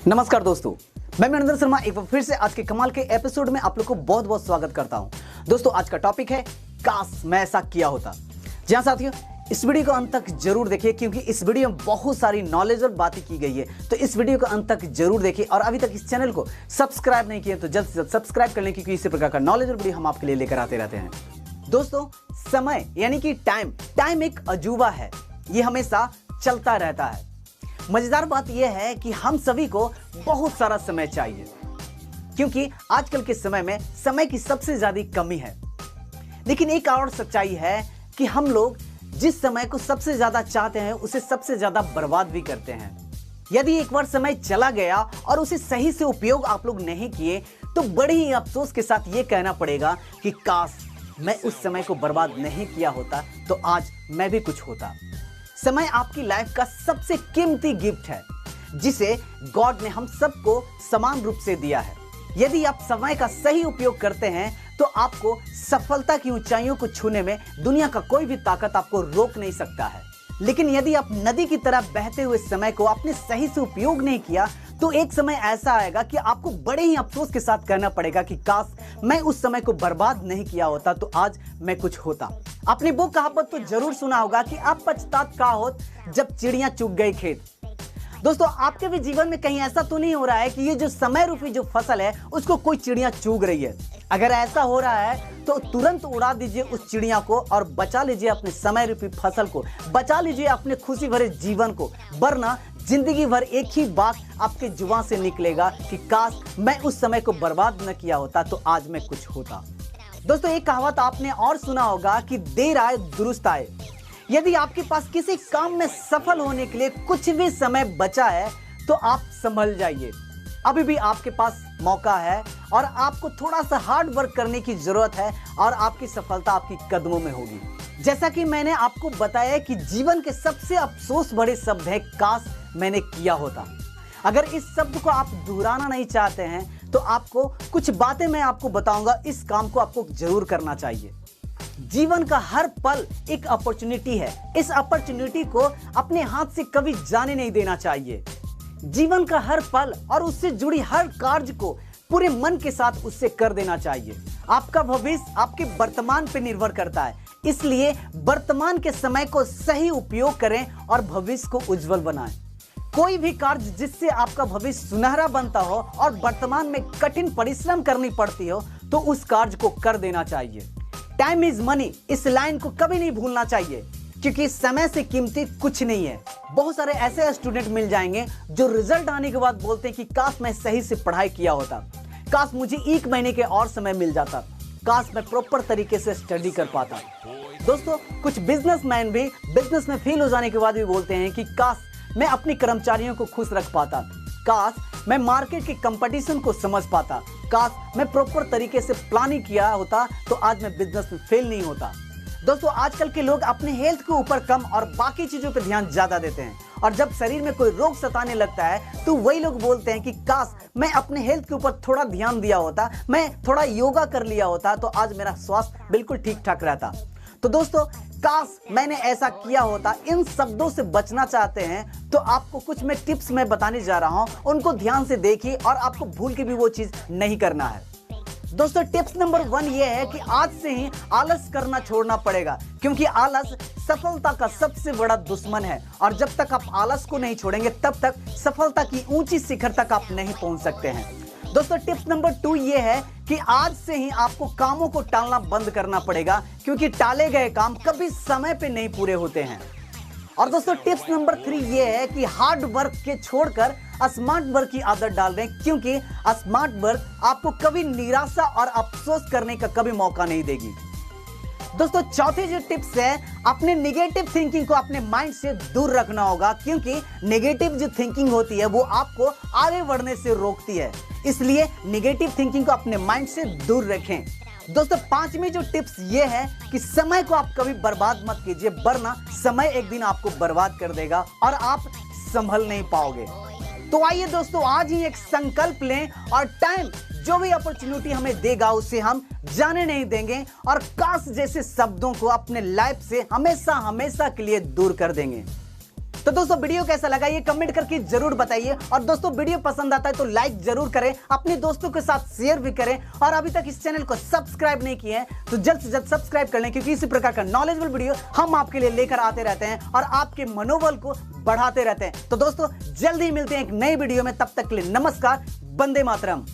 नमस्कार दोस्तों, मैं मनिंदर शर्मा एक बार फिर से आज के कमाल के एपिसोड में आप लोग को बहुत बहुत स्वागत करता हूं। दोस्तों, आज का टॉपिक है काश मैं ऐसा किया होता। जी हां साथियों, इस वीडियो को अंत तक जरूर देखिए क्योंकि इस वीडियो में बहुत सारी नॉलेजेबल बातें की गई है। तो इस वीडियो को अंत तक जरूर देखिए और अभी तक इस चैनल को सब्सक्राइब नहीं किया तो जल्द से जल्द सब्सक्राइब कर लें क्योंकि इसी प्रकार का नॉलेजेबल वीडियो हम आपके लिए लेकर आते रहते हैं। दोस्तों, समय यानी कि टाइम एक अजूबा है, ये हमेशा चलता रहता है। मजेदार बात यह है कि हम सभी को बहुत सारा समय चाहिए क्योंकि आजकल के समय में समय की सबसे ज्यादा कमी है। लेकिन एक और सच्चाई है कि हम लोग जिस समय को सबसे ज्यादा चाहते हैं उसे सबसे ज्यादा बर्बाद भी करते हैं। यदि एक बार समय चला गया और उसे सही से उपयोग आप लोग नहीं किए तो बड़े ही अफसोस के साथ ये कहना पड़ेगा कि काश मैं उस समय को बर्बाद नहीं किया होता तो आज मैं भी कुछ होता। समय आपकी लाइफ का सबसे कीमती गिफ्ट है जिसे गॉड ने हम सबको समान रूप से दिया है। यदि आप समय का सही उपयोग करते हैं तो आपको सफलता की ऊंचाइयों को छूने में दुनिया का कोई भी ताकत आपको रोक नहीं सकता है। लेकिन यदि आप नदी की तरह बहते हुए समय को आपने सही से उपयोग नहीं किया तो एक समय ऐसा आएगा कि आपको बड़े ही अफसोस के साथ कहना पड़ेगा कि काश मैं उस समय को बर्बाद नहीं किया होता तो आज मैं कुछ होता। आपने वो कहावत तो जरूर सुना होगा कि आप पछतात का होत जब चिड़ियां चुग गई खेत। दोस्तों, आपके भी जीवन में कहीं ऐसा तो नहीं हो रहा है कि ये जो समय रूपी जो फसल है उसको कोई चिड़ियां चुग रही है? अगर ऐसा हो रहा है तो तुरंत उड़ा दीजिए उस चिड़िया को और बचा लीजिए अपने समय रूपी फसल को, बचा लीजिए अपने खुशी भरे जीवन को, वरना जिंदगी भर एक ही बात आपके जुबान से निकलेगा कि काश मैं उस समय को बर्बाद न किया होता तो आज मैं कुछ होता। दोस्तों, एक कहावत आपने और सुना होगा कि देर आए दुरुस्त आए। यदि आपके पास किसी काम में सफल होने के लिए कुछ भी समय बचा है तो आप संभल जाइए। अभी भी आपके पास मौका है और आपको थोड़ा सा हार्ड वर्क करने की जरूरत है और आपकी सफलता आपकी कदमों में होगी। जैसा कि मैंने आपको बताया कि जीवन के सबसे अफसोस भरे शब्द है काश मैंने किया होता। अगर इस शब्द को आप दोहराना नहीं चाहते हैं तो आपको कुछ बातें मैं आपको बताऊंगा, इस काम को आपको जरूर करना चाहिए। जीवन का हर पल एक अपॉर्चुनिटी है, इस अपॉर्चुनिटी को अपने हाथ से कभी जाने नहीं देना चाहिए। जीवन का हर पल और उससे जुड़ी हर कार्य को पूरे मन के साथ उससे कर देना चाहिए। आपका भविष्य आपके वर्तमान पे निर्भर करता है, इसलिए वर्तमान के समय को सही उपयोग करें और भविष्य को उज्जवल बनाएं। कोई भी कार्य जिससे आपका भविष्य सुनहरा बनता हो और वर्तमान में कठिन परिश्रम करनी पड़ती हो तो उस कार्य को कर देना चाहिए। टाइम इज मनी, इस लाइन को कभी नहीं भूलना चाहिए क्योंकि समय से कीमती कुछ नहीं है। बहुत सारे ऐसे स्टूडेंट मिल जाएंगे जो रिजल्ट आने के बाद बोलते हैं कि काश मैं सही से पढ़ाई किया होता, काश मुझे 1 महीने के और समय मिल जाता, काश मैं प्रॉपर तरीके से स्टडी कर पाता। दोस्तों, कुछ बिजनेसमैन भी बिजनेस में फेल हो जाने के बाद भी बोलते हैं कि काश मैं अपने कर्मचारियों को खुश रख पाता, काश मैं मार्केट के कंपटीशन को समझ पाता, काश मैं प्रॉपर तरीके से प्लानिंग किया होता तो आज मैं बिजनेस में फेल नहीं होता। दोस्तों, आजकल के लोग अपने हेल्थ के ऊपर कम और बाकी चीजों पर ध्यान ज्यादा देते हैं और जब शरीर में कोई रोग सताने लगता है तो वही लोग बोलते हैं कि काश मैं अपने हेल्थ के ऊपर थोड़ा ध्यान दिया होता, मैं थोड़ा योगा कर लिया होता तो आज मेरा स्वास्थ्य बिल्कुल ठीक ठाक रहता। तो दोस्तों, काश मैंने ऐसा किया होता, इन शब्दों से बचना चाहते हैं तो आपको कुछ मैं टिप्स मैं बताने जा रहा हूं, उनको ध्यान से देखिए और आपको भूल के भी वो चीज नहीं करना है। दोस्तों, टिप्स नंबर 1 ये है कि आज से ही आलस करना छोड़ना पड़ेगा क्योंकि आलस सफलता का सबसे बड़ा दुश्मन है और जब तक आप आलस को नहीं छोड़ेंगे तब तक सफलता की ऊंची शिखर तक आप नहीं पहुंच सकते हैं। दोस्तों, टिप्स नंबर 2 ये है कि आज से ही आपको कामों को टालना बंद करना पड़ेगा क्योंकि टाले गए काम कभी समय पे नहीं पूरे होते हैं। और दोस्तों, टिप्स नंबर 3 ये है कि हार्ड वर्क के छोड़कर स्मार्ट वर्क की आदत डाल दें क्योंकि स्मार्ट वर्क आपको कभी निराशा और अफसोस करने का कभी मौका नहीं देगी। दोस्तों, चौथी जो टिप्स है, अपने नेगेटिव थिंकिंग को अपने माइंड से दूर रखना होगा क्योंकि नेगेटिव जो थिंकिंग होती है वो आपको आगे बढ़ने से रोकती है, इसलिए नेगेटिव थिंकिंग को अपने माइंड से दूर रखें। दोस्तों, 5वीं जो टिप्स ये है कि समय को आप कभी बर्बाद मत कीजिए वरना समय एक दिन आपको बर्बाद कर देगा और आप संभल नहीं पाओगे। तो आइए दोस्तों, आज ही एक संकल्प लें और टाइम जो भी अपॉर्चुनिटी हमें देगा उसे हम जाने नहीं देंगे और काश जैसे शब्दों को अपने लाइफ से हमेशा हमेशा के लिए दूर कर देंगे। तो दोस्तों वीडियो कैसा लगा ये कमेंट करके जरूर बताइए, और दोस्तों वीडियो पसंद आता है तो लाइक जरूर करें, अपने दोस्तों के साथ शेयर भी करें, और अभी तक इस चैनल को सब्सक्राइब नहीं किए हैं तो जल्द से जल्द सब्सक्राइब कर लें, क्योंकि इसी प्रकार का नॉलेजेबल वीडियो हम आपके लिए लेकर आते रहते हैं और आपके मनोबल को बढ़ाते रहते हैं। तो दोस्तों जल्दी मिलते हैं एक नई वीडियो में, तब तक के लिए नमस्कार, वंदे मातरम।